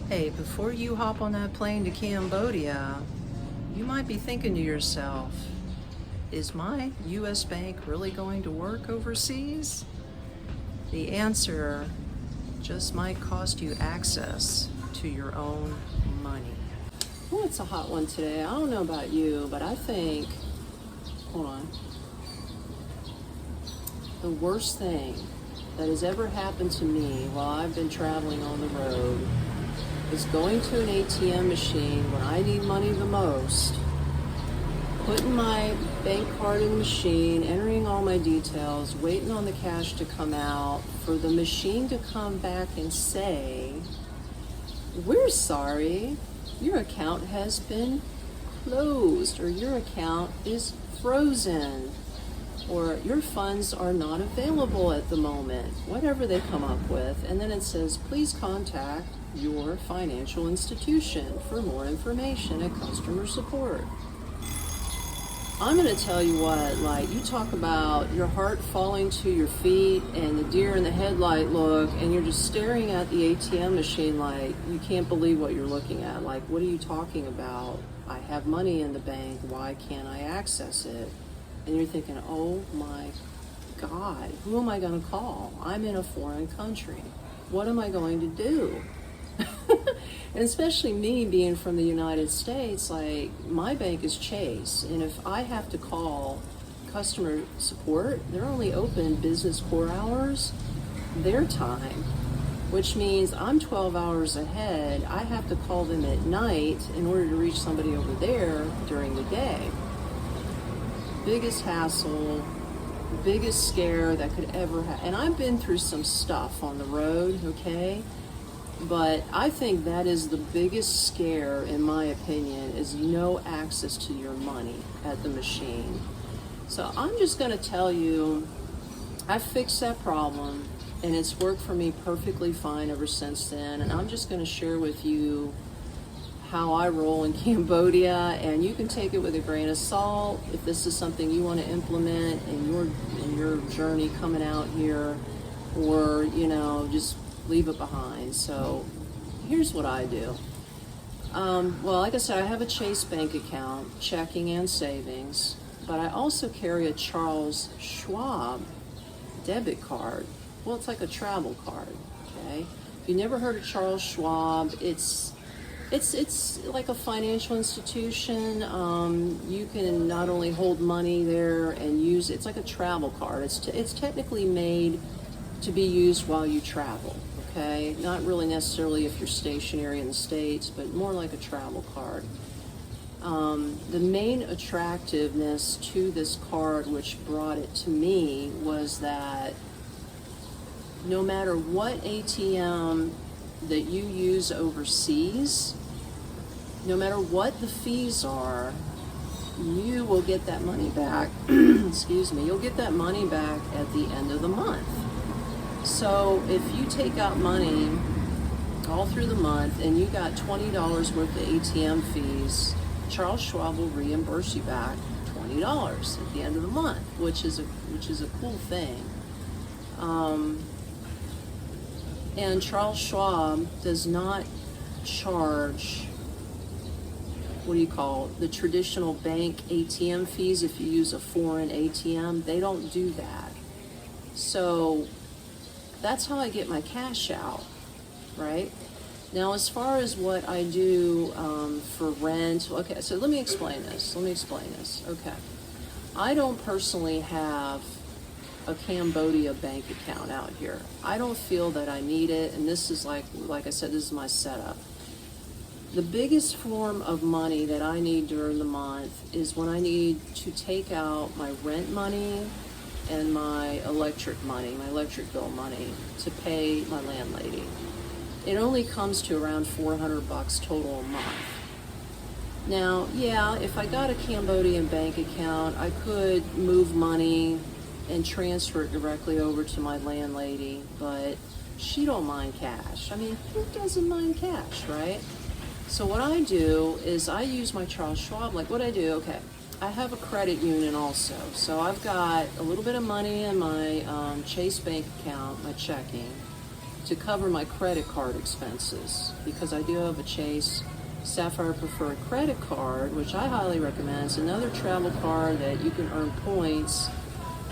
Hey, before you hop on that plane to Cambodia, you might be thinking to yourself, is my US bank really going to work overseas? The answer just might cost you access to your own money. Oh, it's a hot one today. I don't know about you, but I think, hold on, the worst thing that has ever happened to me while I've been traveling on the road is going to an ATM machine when I need money the most, putting my bank card in the machine, entering all my details, waiting on the cash to come out, for the machine to come back and say, "We're sorry, your account has been closed," or "Your account is frozen," or "Your funds are not available at the moment," whatever they come up with. And then it says, "Please contact your financial institution for more information at customer support." I'm going to tell you what, like, you talk about your heart falling to your feet and the deer in the headlight look, and you're just staring at the ATM machine like you can't believe what you're looking at. Like, what are you talking about? I have money in the bank. Why can't I access it? And you're thinking, oh my God, who am I going to call? I'm in a foreign country. What am I going to do? And especially me being from the United States, like, my bank is Chase, and if I have to call customer support, they're only open business core hours, their time, which means I'm 12 hours ahead. I have to call them at night in order to reach somebody over there during the day. Biggest hassle, biggest scare that could ever happen. And I've been through some stuff on the road, okay? But I think that is the biggest scare, in my opinion, is no access to your money at the machine. So I'm just going to tell you, I fixed that problem, and it's worked for me perfectly fine ever since then. And I'm just going to share with you how I roll in Cambodia, and you can take it with a grain of salt if this is something you want to implement in your journey coming out here, or, just leave it behind. So here's what I do. Well, like I said, I have a Chase bank account, checking and savings, but I also carry a Charles Schwab debit card. Well, it's like a travel card, okay? If you never heard of Charles Schwab, it's like a financial institution. You can not only hold money there and use it's like a travel card. It's technically made to be used while you travel. Okay, not really necessarily if you're stationary in the States, but more like a travel card. The main attractiveness to this card, which brought it to me, was that no matter what ATM that you use overseas, no matter what the fees are, you will get that money back. Excuse me, you'll get that money back at the end of the month. So if you take out money all through the month and you got $20 worth of ATM fees, Charles Schwab will reimburse you back $20 at the end of the month, which is a cool thing. And Charles Schwab does not charge, what do you call it, the traditional bank ATM fees if you use a foreign ATM. They don't do that. So that's how I get my cash out, right? Now, as far as what I do for rent, okay, so let me explain this. Okay. I don't personally have a Cambodia bank account out here. I don't feel that I need it, and this is like I said, this is my setup. The biggest form of money that I need during the month is when I need to take out my rent money and my electric bill money to pay my landlady. It only comes to around $400 total a month. Now, yeah, if I got a Cambodian bank account, I could move money and transfer it directly over to my landlady, but she don't mind cash. I mean, who doesn't mind cash, right? So what I do is I use my Charles Schwab. Like, what I do, okay, I have a credit union also. So I've got a little bit of money in my Chase bank account, my checking, to cover my credit card expenses, because I do have a Chase Sapphire Preferred credit card, which I highly recommend. It's another travel card that you can earn points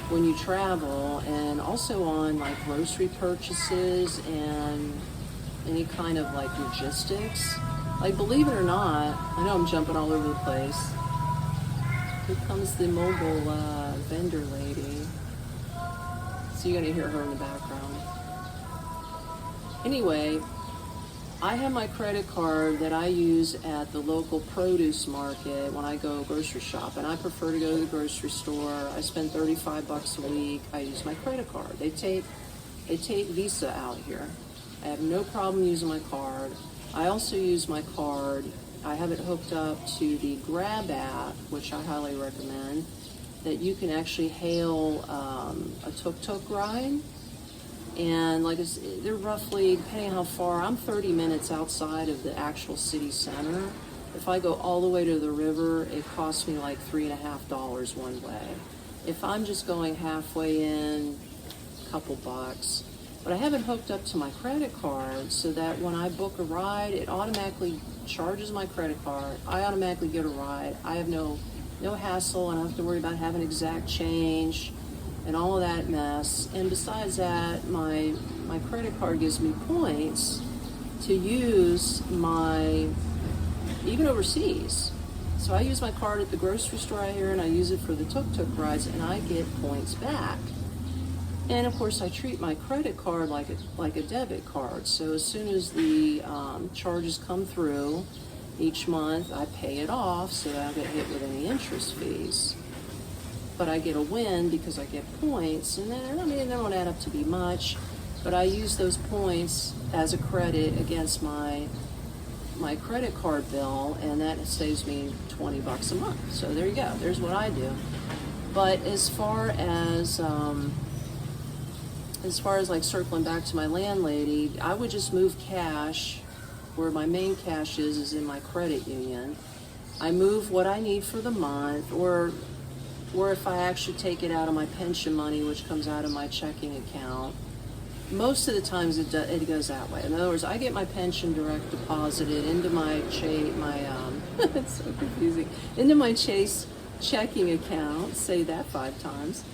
when you travel, and also on like grocery purchases and any kind of like logistics. Like, believe it or not, I know I'm jumping all over the place. Here comes the mobile vendor lady. So you're gonna hear her in the background. Anyway, I have my credit card that I use at the local produce market when I go grocery shop, and I prefer to go to the grocery store. I spend $35 a week. I use my credit card. They take Visa out here. I have no problem using my card. I also use my card. I have it hooked up to the Grab app, which I highly recommend, that you can actually hail a tuk-tuk ride. And like they're roughly, depending on how far, I'm 30 minutes outside of the actual city center. If I go all the way to the river, it costs me like $3.50 one way. If I'm just going halfway in, a couple bucks. But I have it hooked up to my credit card so that when I book a ride, it automatically charges my credit card. I automatically get a ride. I have no hassle. I don't have to worry about having exact change and all of that mess. And besides that, my credit card gives me points to use even overseas. So I use my card at the grocery store out here, and I use it for the tuk-tuk rides, and I get points back. And of course, I treat my credit card like a debit card. So as soon as the charges come through each month, I pay it off so that I don't get hit with any interest fees. But I get a win because I get points, and then, they don't add up to be much, but I use those points as a credit against my credit card bill, and that saves me $20 a month. So there you go. There's what I do. But as far as like circling back to my landlady, I would just move cash where my main cash is in my credit union. I move what I need for the month, or if I actually take it out of my pension money, which comes out of my checking account. Most of the times it goes that way. In other words, I get my pension direct deposited into my it's so confusing, into my Chase checking account, say that 5 times,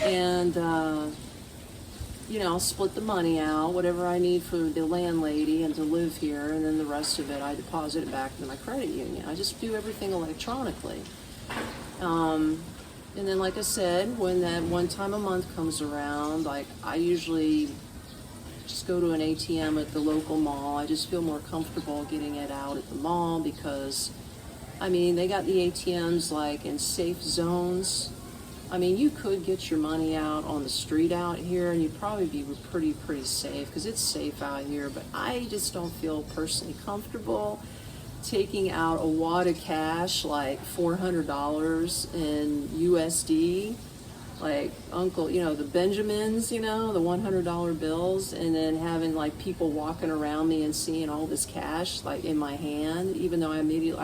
and I'll split the money out, whatever I need for the landlady and to live here, and then the rest of it I deposit it back into my credit union. I just do everything electronically. And then, like I said, when that one time a month comes around, like I usually just go to an ATM at the local mall. I just feel more comfortable getting it out at the mall because, they got the ATMs like in safe zones. You could get your money out on the street out here and you'd probably be pretty safe because it's safe out here, but I just don't feel personally comfortable taking out a wad of cash, like $400 in USD, like the Benjamins, the $100 bills, and then having like people walking around me and seeing all this cash like in my hand, even though I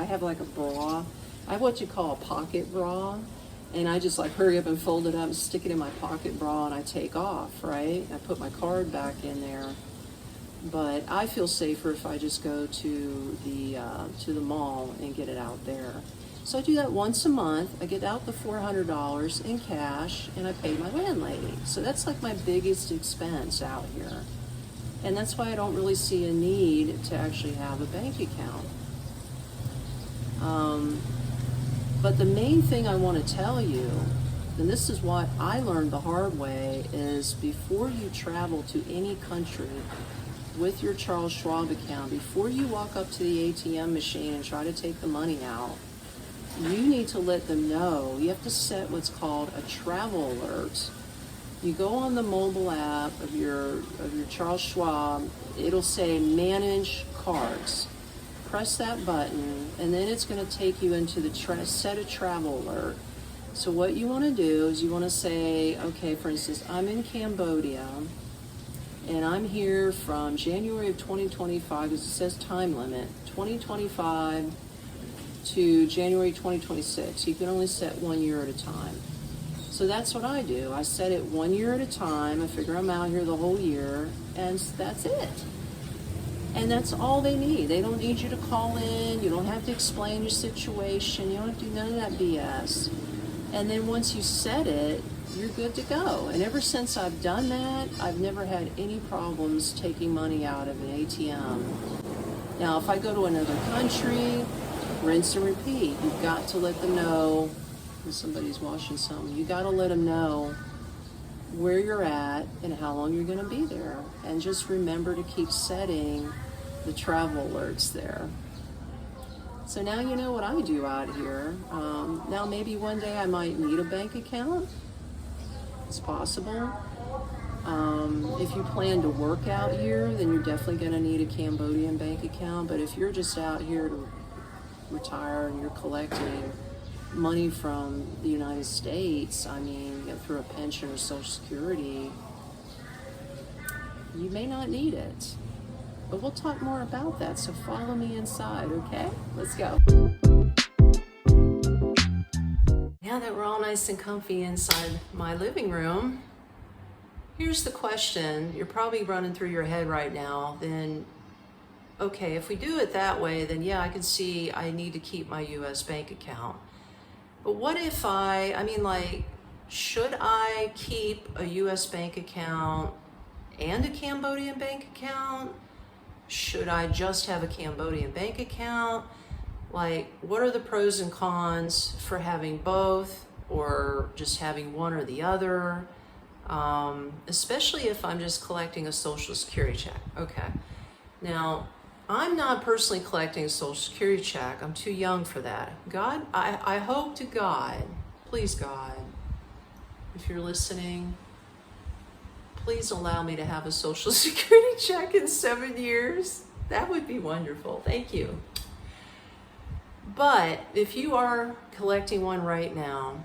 have like a bra. I have what you call a pocket bra, and I just like hurry up and fold it up and stick it in my pocket bra and I take off, right? I put my card back in there. But I feel safer if I just go to the mall and get it out there. So I do that once a month. I get out the $400 in cash and I pay my landlady. So that's like my biggest expense out here. And that's why I don't really see a need to actually have a bank account. But the main thing I want to tell you, and this is what I learned the hard way, is before you travel to any country with your Charles Schwab account, before you walk up to the ATM machine and try to take the money out, you need to let them know. You have to set what's called a travel alert. You go on the mobile app of your Charles Schwab, it'll say manage cards. Press that button, and then it's going to take you into the set a travel alert. So what you want to do is you want to say, okay, for instance, I'm in Cambodia, and I'm here from January of 2025, because it says time limit, 2025 to January 2026. You can only set 1 year at a time. So that's what I do. I set it 1 year at a time. I figure I'm out here the whole year, and that's it. And that's all they need. They don't need you to call in. You don't have to explain your situation. You don't have to do none of that BS. And then once you set it, you're good to go. And ever since I've done that, I've never had any problems taking money out of an ATM. Now, if I go to another country, rinse and repeat. You've got to let them know when somebody's washing something. You got to let them know where you're at and how long you're going to be there. And just remember to keep setting the travel alerts there. So now you know what I do out here. Now maybe one day I might need a bank account. It's possible. If you plan to work out here, then you're definitely going to need a Cambodian bank account. But if you're just out here to retire and you're collecting money from the United States, I mean, through a pension or Social Security, you may not need it. But we'll talk more about that, so follow me inside, okay? Let's go. Now that we're all nice and comfy inside my living room, here's the question you're probably running through your head right now. Then, okay, if we do it that way, then yeah, I can see I need to keep my US bank account. But what if should I keep a US bank account and a Cambodian bank account? Should I just have a Cambodian bank account? Like, what are the pros and cons for having both, or just having one or the other? Especially if I'm just collecting a Social Security check. Okay. Now, I'm not personally collecting a Social Security check. I'm too young for that. God, I hope to God, please God, if you're listening, please allow me to have a Social Security check in 7 years. That would be wonderful. Thank you. But if you are collecting one right now,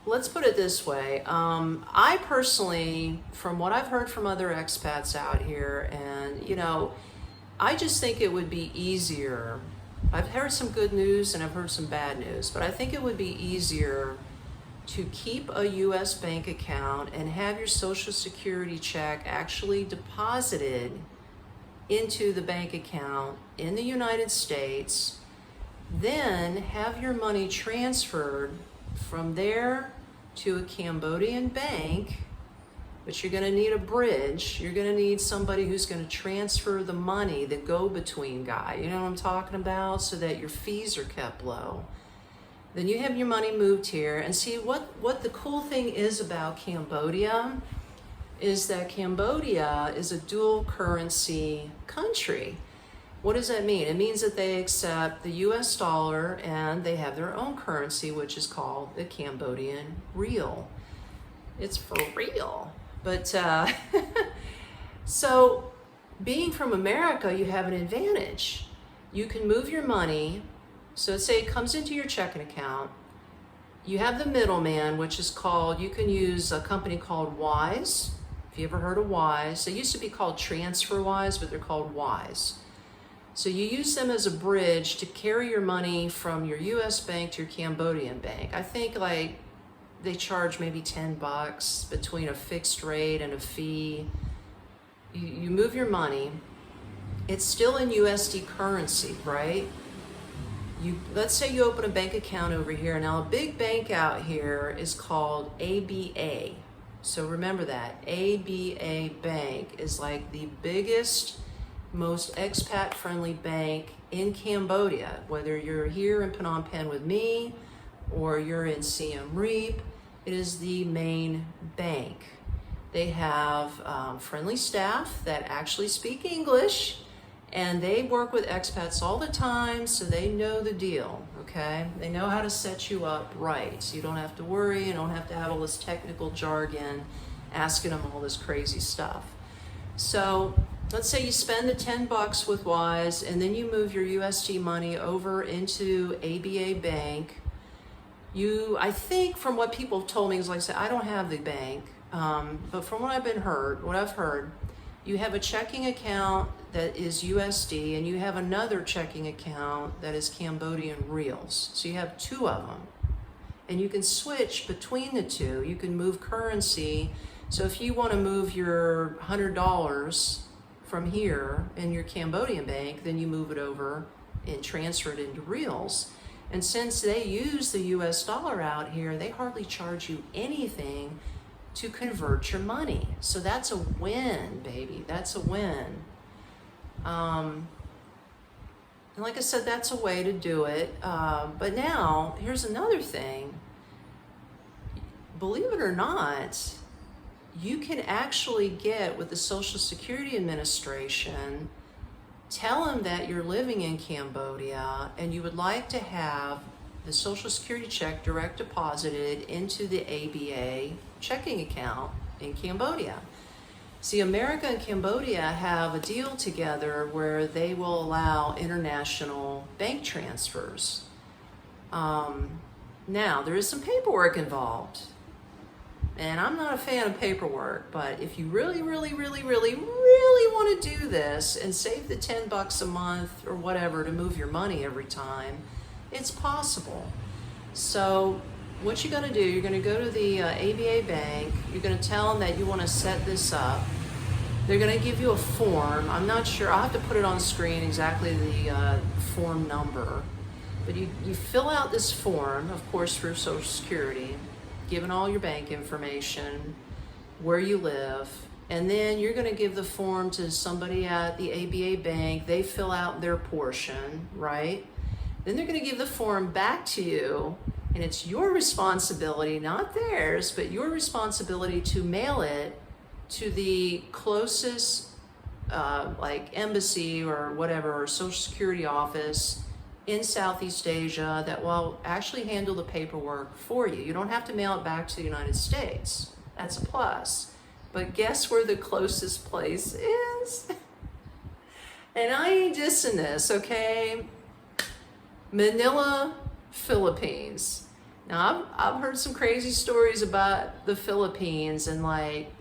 let's put it this way. I personally, from what I've heard from other expats out here, and I just think it would be easier. I've heard some good news and I've heard some bad news, but I think it would be easier to keep a US bank account and have your Social Security check actually deposited into the bank account in the United States, then have your money transferred from there to a Cambodian bank, but you're going to need a bridge. You're going to need somebody who's going to transfer the money, the go-between guy. You know what I'm talking about? So that your fees are kept low. Then you have your money moved here. And see, what the cool thing is about Cambodia is that Cambodia is a dual currency country. What does that mean? It means that they accept the US dollar and they have their own currency, which is called the Cambodian rial. It's for real. But so being from America, you have an advantage. You can move your money. So let's say it comes into your checking account. You have the middleman, which is called, you can use a company called Wise. If you ever heard of Wise, they used to be called TransferWise, but they're called Wise. So you use them as a bridge to carry your money from your US bank to your Cambodian bank. I think like they charge maybe $10 between a fixed rate and a fee. You move your money. It's still in USD currency, right? Let's say you open a bank account over here. Now a big bank out here is called ABA. So remember that, ABA Bank is like the biggest, most expat-friendly bank in Cambodia. Whether you're here in Phnom Penh with me or you're in Siem Reap, it is the main bank. They have friendly staff that actually speak English, and they work with expats all the time, so they know the deal, okay? They know how to set you up right, so you don't have to worry, you don't have to have all this technical jargon, asking them all this crazy stuff. So let's say you spend the $10 with Wise, and then you move your USD money over into ABA Bank. I think from what people have told me, is like I said, I don't have the bank, but from what I've heard, you have a checking account that is USD, and you have another checking account that is Cambodian rials. So you have two of them, and you can switch between the two. You can move currency So if you want to move your $100 from here in your Cambodian bank, then you move it over and transfer it into reals. And since they use the US dollar out here, they hardly charge you anything to convert your money. So that's a win, baby. That's a win. And like I said, that's a way to do it. But now, here's another thing. Believe it or not, you can actually get with the Social Security Administration, tell them that you're living in Cambodia and you would like to have the Social Security check direct deposited into the ABA checking account in Cambodia. See, America and Cambodia have a deal together where they will allow international bank transfers. Now, there is some paperwork involved. And I'm not a fan of paperwork, but if you really want to do this and save the $10 a month or whatever to move your money every time, it's possible. So what you're going to do, you're going to go to the ABA bank, you're going to tell them that you want to set this up. They're going to give you a form. I'm not sure, I'll have to put it on screen exactly the form number. But you fill out this form, of course, for Social Security, giving all your bank information, where you live, and then you're going to give the form to somebody at the ABA bank. They fill out their portion, right? Then they're going to give the form back to you, and it's your responsibility, not theirs, but your responsibility to mail it to the closest like embassy or whatever, or Social Security office in Southeast Asia that will actually handle the paperwork for you. You don't have to mail it back to the United States. That's a plus. But guess where the closest place is? And I ain't dissing this, okay? Manila, Philippines. Now, I've heard some crazy stories about the Philippines, and like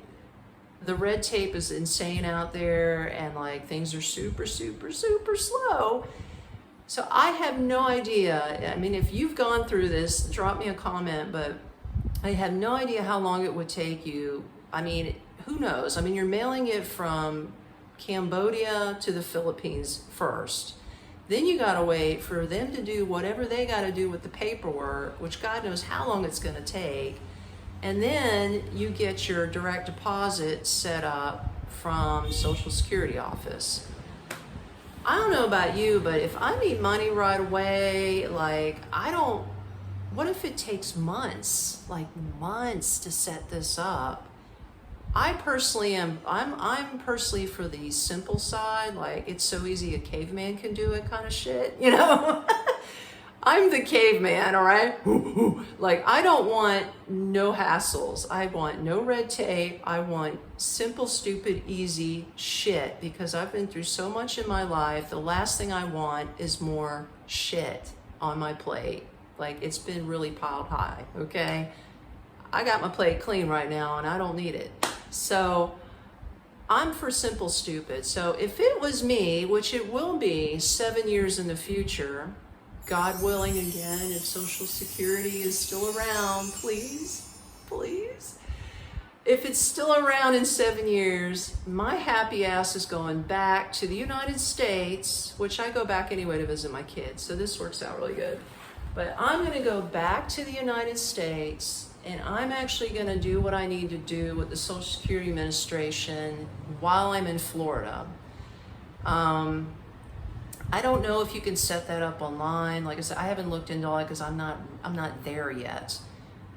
the red tape is insane out there, and like things are super slow. So I have no idea. I mean, if you've gone through this, drop me a comment, but I have no idea how long it would take you. I mean, who knows? I mean, you're mailing it from Cambodia to the Philippines first. Then you gotta wait for them to do whatever they gotta do with the paperwork, which God knows how long it's gonna take. And then you get your direct deposit set up from Social Security office. I don't know about you, but if I need money right away, like what if it takes months, like months to set this up? I personally I'm personally for the simple side, like it's so easy a caveman can do it kind of shit, you know? I'm the caveman, all right? Like, I don't want no hassles. I want no red tape. I want simple, stupid, easy shit, because I've been through so much in my life. The last thing I want is more shit on my plate. Like, it's been really piled high, okay? I got my plate clean right now, and I don't need it. So I'm for simple, stupid. So if it was me, which it will be 7 years in the future, God willing, again, if Social Security is still around, please. If it's still around in 7 years, my happy ass is going back to the United States, which I go back anyway to visit my kids, so this works out really good. But I'm gonna go back to the United States, and I'm actually gonna do what I need to do with the Social Security Administration while I'm in Florida. I don't know if you can set that up online. Like I said, I haven't looked into all it because I'm not there yet.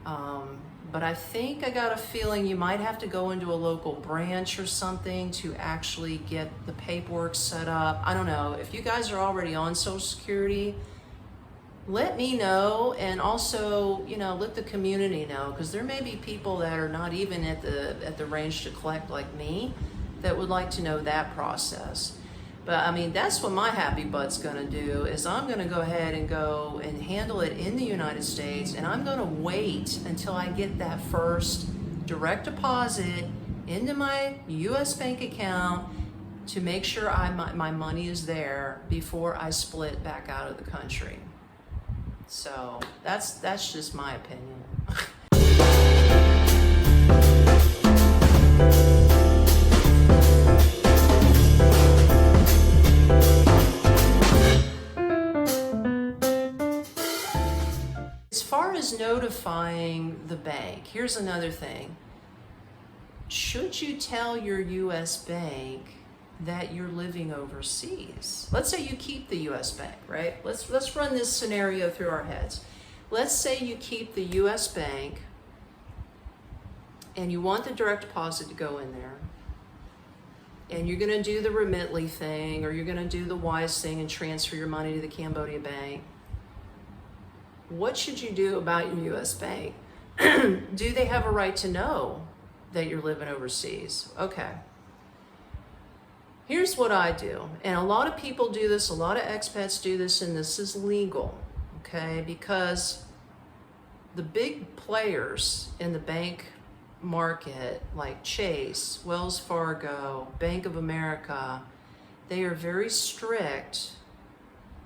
But I think I got a feeling you might have to go into a local branch or something to actually get the paperwork set up. I don't know. If you guys are already on Social Security, let me know, and also, you know, let the community know, because there may be people that are not even at the range to collect like me that would like to know that process. But I mean, that's what my happy butt's gonna do, is I'm gonna go ahead and go and handle it in the United States, and I'm gonna wait until I get that first direct deposit into my US bank account to make sure my money is there before I split back out of the country. So that's just my opinion. notifying the bank. Here's another thing. Should you tell your U.S. bank that you're living overseas? Let's say you keep the U.S. bank, right? Let's run this scenario through our heads. Let's say you keep the U.S. bank and you want the direct deposit to go in there, and you're going to do the Remitly thing, or you're going to do the wise thing and transfer your money to the Cambodia bank. What should you do about your U.S. bank? Do they have a right to know that you're living overseas? Okay. Here's what I do, and a lot of people do this, a lot of expats do this, and this is legal, okay? Because the big players in the bank market, like Chase, Wells Fargo, Bank of America, they are very strict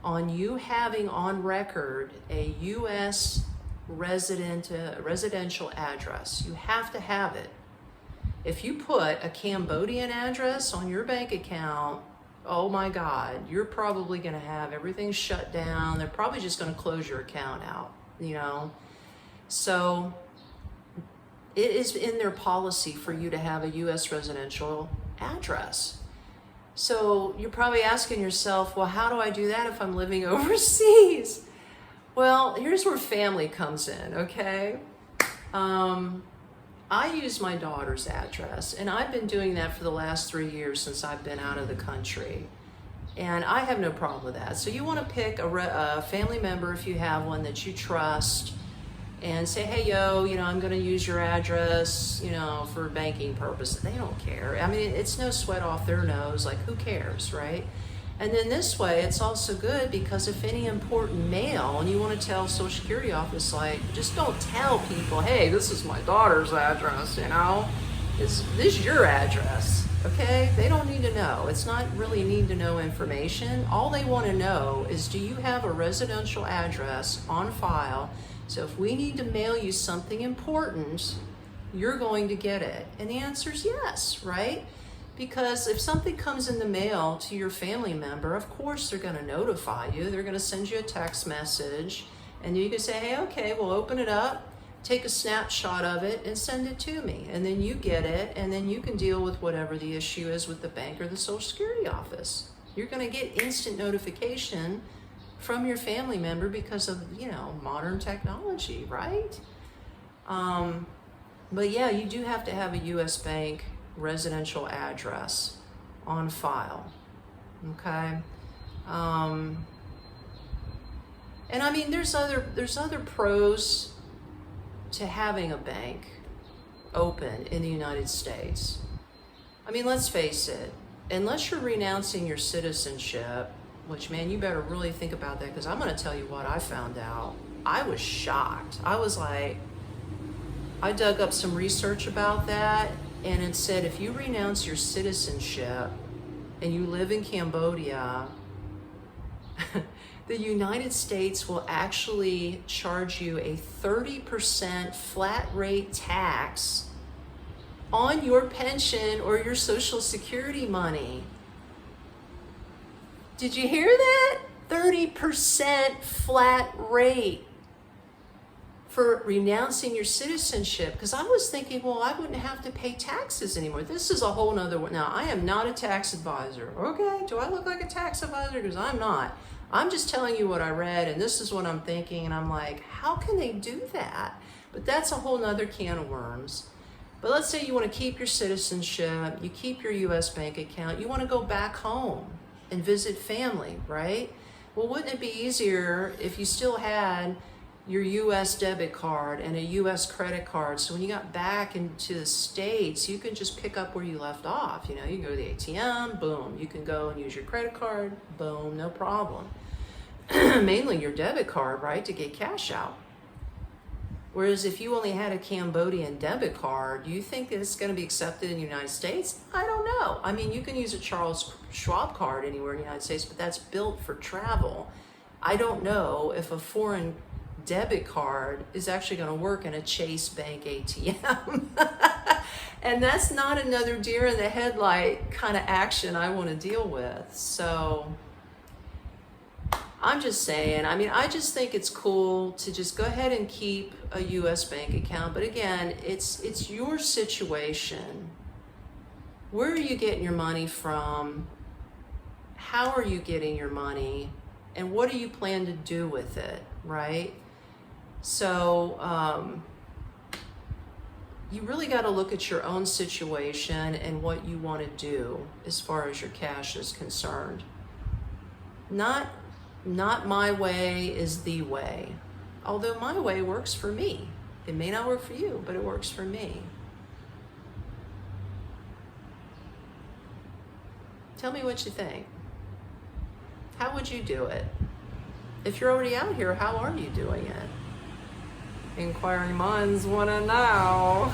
on you having on record a U.S. residential address. You have to have it. If you put a Cambodian address on your bank account, oh my God, you're probably going to have everything shut down. They're probably just going to close your account out, you know? So it is in their policy for you to have a U.S. residential address. So you're probably asking yourself, well, how do I do that if I'm living overseas? Well, here's where family comes in, okay? I use my daughter's address, and I've been doing that for the last 3 years since I've been out of the country. And I have no problem with that. So you want to pick a family member, if you have one, that you trust, and say, hey, yo, you know, I'm going to use your address, you know, for banking purposes. They don't care. I mean, it's no sweat off their nose. Like, who cares, right? And then this way, it's also good because if any important mail, and you want to tell Social Security office, like, just don't tell people, hey, this is my daughter's address, you know? This is your address, okay? They don't need to know. It's not really need to know information. All they want to know is, do you have a residential address on file? So if we need to mail you something important, you're going to get it. And the answer is yes, right? Because if something comes in the mail to your family member, of course they're going to notify you. They're going to send you a text message, and you can say, hey, okay, we'll open it up, take a snapshot of it, and send it to me. And then you get it, and then you can deal with whatever the issue is with the bank or the Social Security office. You're going to get instant notification from your family member because of, you know, modern technology, right? But yeah, you do have to have a U.S. bank residential address on file, okay? And I mean, there's other pros to having a bank open in the United States. I mean, let's face it, unless you're renouncing your citizenship, which, man, you better really think about that, because I'm going to tell you what I found out. I was shocked. I was like, I dug up some research about that, and it said if you renounce your citizenship and you live in Cambodia, the United States will actually charge you a 30% flat rate tax on your pension or your Social Security money. Did you hear that? 30% flat rate for renouncing your citizenship. Because I was thinking, well, I wouldn't have to pay taxes anymore. This is a whole nother one. Now, I am not a tax advisor. Okay, do I look like a tax advisor? Because I'm not. I'm just telling you what I read, and this is what I'm thinking, and I'm like, how can they do that? But that's a whole nother can of worms. But let's say you want to keep your citizenship, you keep your U.S. bank account, you want to go back home and visit family, right? Well, wouldn't it be easier if you still had your U.S. debit card and a U.S. credit card, so when you got back into the States, you can just pick up where you left off. You know, you can go to the ATM, boom. You can go and use your credit card, boom, no problem. Mainly your debit card, right, to get cash out. Whereas if you only had a Cambodian debit card, do you think that it's going to be accepted in the United States? I don't know. I mean, you can use a Charles Schwab card anywhere in the United States, but that's built for travel. I don't know if a foreign debit card is actually going to work in a Chase Bank ATM. And that's not another deer in the headlight kind of action I want to deal with. So I'm just saying, I mean, I just think it's cool to just go ahead and keep a US bank account. But again, it's your situation. Where are you getting your money from? How are you getting your money? And what do you plan to do with it, right? So you really got to look at your own situation and what you want to do as far as your cash is concerned. Not my way is the way. Although my way works for me. It may not work for you, but it works for me. Tell me what you think. How would you do it? If you're already out here, how are you doing it? Inquiring minds want to know.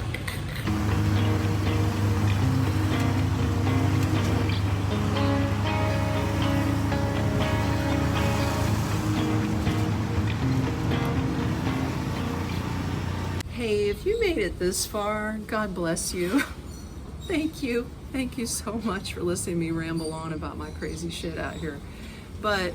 Hey, if you made it this far, God bless you. Thank you. Thank you so much for listening to me ramble on about my crazy shit out here. But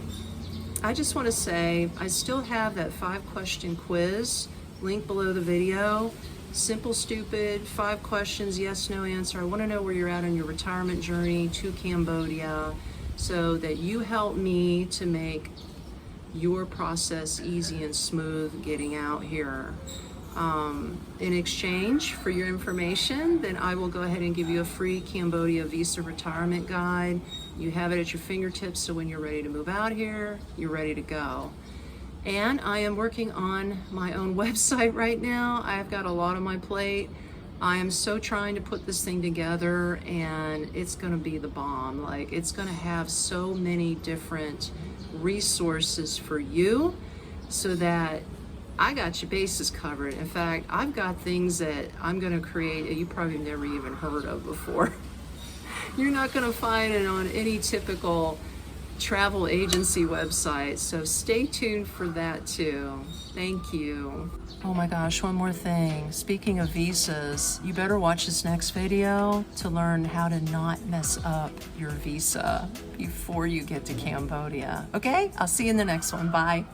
I just want to say, I still have that 5-question quiz, link below the video. Simple, stupid, 5 questions, yes, no answer. I want to know where you're at on your retirement journey to Cambodia so that you help me to make your process easy and smooth getting out here. In exchange for your information, then I will go ahead and give you a free Cambodia visa retirement guide. You have it at your fingertips, so when you're ready to move out here, you're ready to go. And I am working on my own website right now. I've got a lot on my plate. I am so trying to put this thing together, and it's gonna be the bomb. Like, it's gonna have so many different resources for you so that I got your bases covered. In fact, I've got things that I'm gonna create that you probably never even heard of before. You're not gonna find it on any typical travel agency website, so stay tuned for that too. Thank you. Oh my gosh, one more thing. Speaking of visas, you better watch this next video to learn how to not mess up your visa before you get to Cambodia. Okay, I'll see you in the next one. Bye.